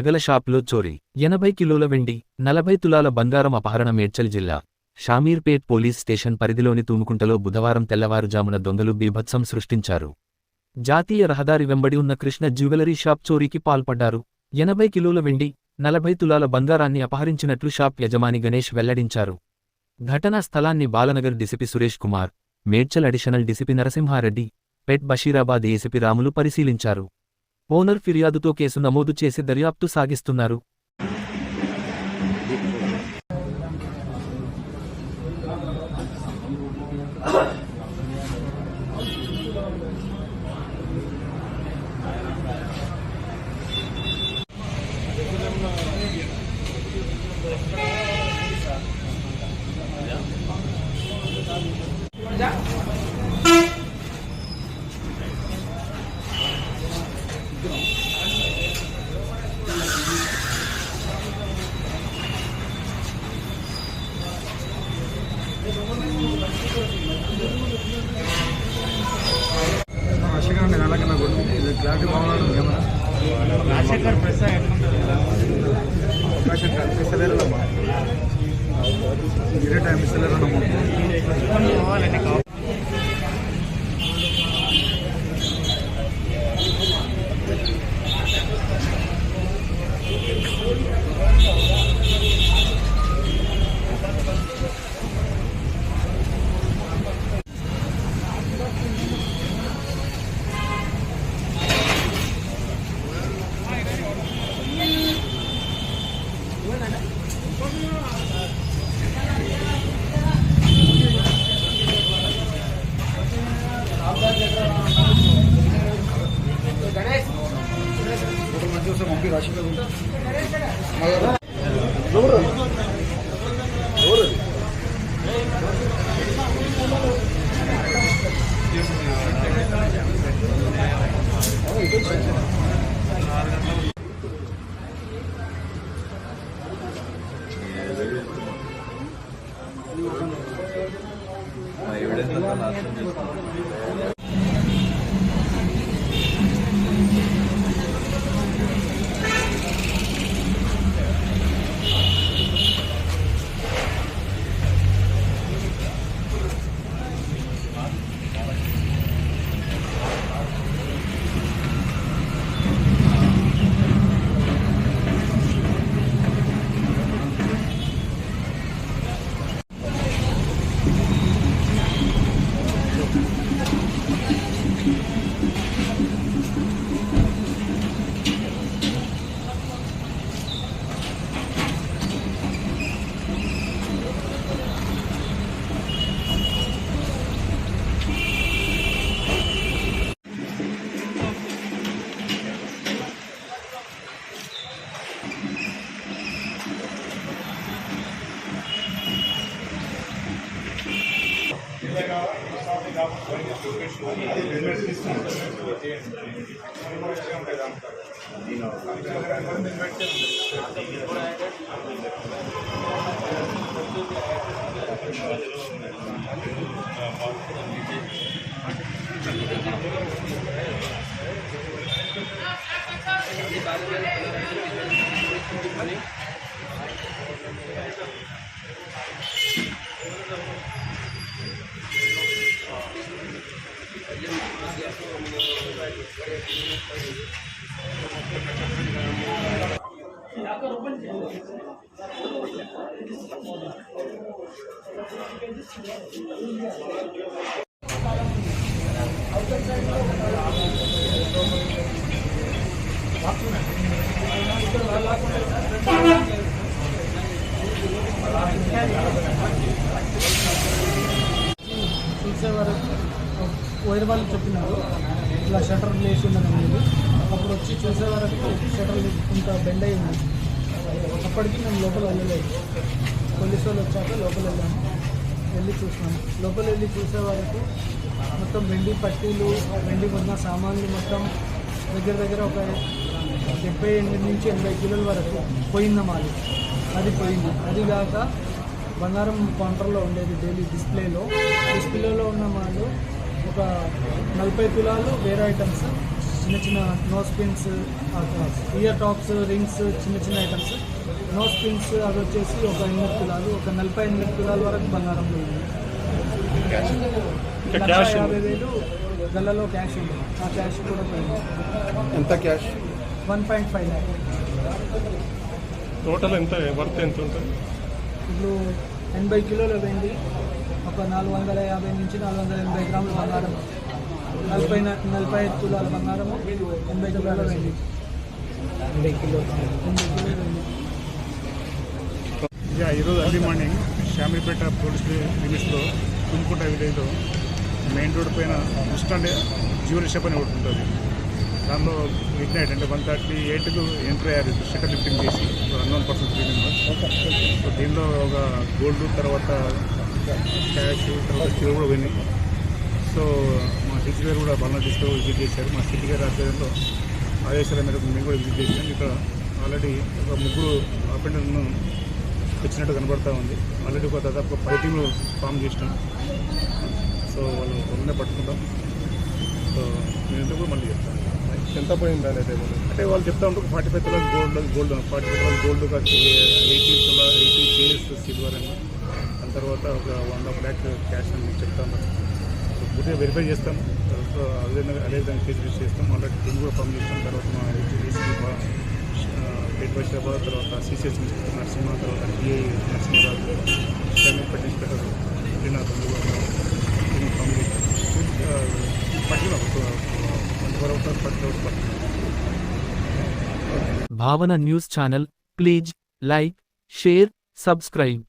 నగల షాప్లో చోరీ 80 కిలోల వెండి 40 తులాల బంగారం అపహరణ. మేడ్చల్ జిల్లా షామీర్పేట్ పోలీస్ స్టేషన్ పరిధిలోని తూముకుంటలో బుధవారం తెల్లవారుజామున దొంగలు బీభత్సం సృష్టించారు. జాతీయ రహదారి వెంబడి ఉన్న కృష్ణ జ్యువెలరీ షాప్ చోరీకి పాల్పడ్డారు. 80 కిలోల వెండి 40 తులాల బంగారాన్ని అపహరించినట్లు షాప్ యజమాని గణేష్ వెల్లడించారు. ఘటనా స్థలాన్ని Balanagar DCP Suresh Kumar, Medchal additional DCP Narasimhareddy, Pet Basheerabad ACP Ramulu పరిశీలించారు. ఓనర్ ఫిర్యాదుతో కేసు నమోదు చేసి దర్యాప్తు సాగిస్తున్నారు. క్లారిటీ బాగున్నాడు కెమెరా రాజశేఖర్ ప్రెస్ అవకాశం కల్పిస్తలేరమ్మా మీరే టైం ఇస్తలేరమ్మా మమ్మీ రాశి చూసే వరకు వేరే వాళ్ళు చెప్పినారు ఇలా షటర్ లేచి ఉందని. అప్పుడు వచ్చి చూసే వరకు షటర్ ఇంత బెండ్ అయి ఉంది. అప్పటికి మేము లోపల వెళ్ళలేదు. పోలీసు వాళ్ళు వచ్చాక లోపల వెళ్ళాము. వెళ్ళి చూసినాము. లోపల వెళ్ళి చూసే వరకు మొత్తం వెండి పట్టీలు, వెండి ఉన్న సామాన్లు మొత్తం దగ్గర ఒక 78 నుంచి 80 కిలోల వరకు పోయిందన్నమాట. అది పోయింది. అది కాక బంగారం కౌంటర్లో ఉండేది డైలీ డిస్ప్లేలో ఉన్న మాలు ఒక 40 తులాలు వేరే ఐటమ్స్ చిన్న చిన్న nose pins, ear tops, rings, చిన్న చిన్న ఐటమ్స్. నోస్ పిన్స్ అవి వచ్చేసి ఒక 8 తులాలు, ఒక 48 తులాల వరకు బంగారం పోయింది. 50,000 గల్లలో క్యాష్ ఉంది, ఆ క్యాష్ కూడా పోయింది. ఎంత క్యాష్? 1.5 lakh. టోటల్ ఎంత వర్త్ ఎంత ఉంటుంది? ఇప్పుడు 80 కిలోల వెండి, ఒక 450 నుంచి 480 గ్రాముల బంగారం, 45 తులాల బంగారము, 80 తులాల వెండి. 80 కిలోల వెండి. ఈరోజు ఎర్లీ మార్నింగ్ షామీర్పేట పోలీస్ లిమిట్స్లో తుమ్కుంట విలేజ్లో మెయిన్ రోడ్ పైన ఇన్స్టాంట్ జ్యువెలరీ షాప్ అని ఒకటి ఉంటుంది. దానిలో మిడ్ నైట్ అంటే 1:38కు ఎంట్రీ అయ్యారు షట్టర్ లిఫ్టింగ్ చేసి అన్నోన్ పర్సన్స్ రీడింగ్. సో దీనిలో ఒక గోల్డ్, తర్వాత క్యాష్, తర్వాత సిల్వర్ కూడా పోయినాయి. సో మా సిటీ గారు కూడా బలనా తీసుకొని విజిట్ చేశారు. మా సిటీ గారి ఆధ్వర్యంలో ఆదేశాల మేరకు మేము కూడా విజిట్ చేసాం. ఇక్కడ ఆల్రెడీ ఒక 3 అపెండర్ను వచ్చినట్టు కనబడతా ఉంది. ఆల్రెడీ ఒక దాదాపు 10 టీంలు ఫామ్ చేసినాం. సో వాళ్ళు త్వరగానే పట్టుకుంటాం. సో నేను ఎందుకు మళ్ళీ చెప్తాను ఎంత పోయింది అనేది. అంటే వాళ్ళు చెప్తా ఉంటారు 45 tolas gold 45 tolas gold 80 kgs silver అని, దాని తర్వాత ఒక 1.5 lakh క్యాష్ అని చెప్తా ఉన్నారు. సో పూర్తిగా వెరిఫై చేస్తాం. సో అదే విధంగా కేసు రిజిస్టర్ చేస్తాం. ఆల్రెడీ టీం కూడా ఫామ్ చేస్తాం. తర్వాత మా ఏసీబీ పేట్ బైషాబాద్, తర్వాత సిసిఎస్ ఇన్స్పెక్టర్ నరసింహ, తర్వాత డిఐ నరసింహరాజు, షామీర్పేట ఇన్స్పెక్టర్ శ్రీనాథ్ ఫామ్ చేస్తాం. Bhavana news channel. Please like, share, subscribe.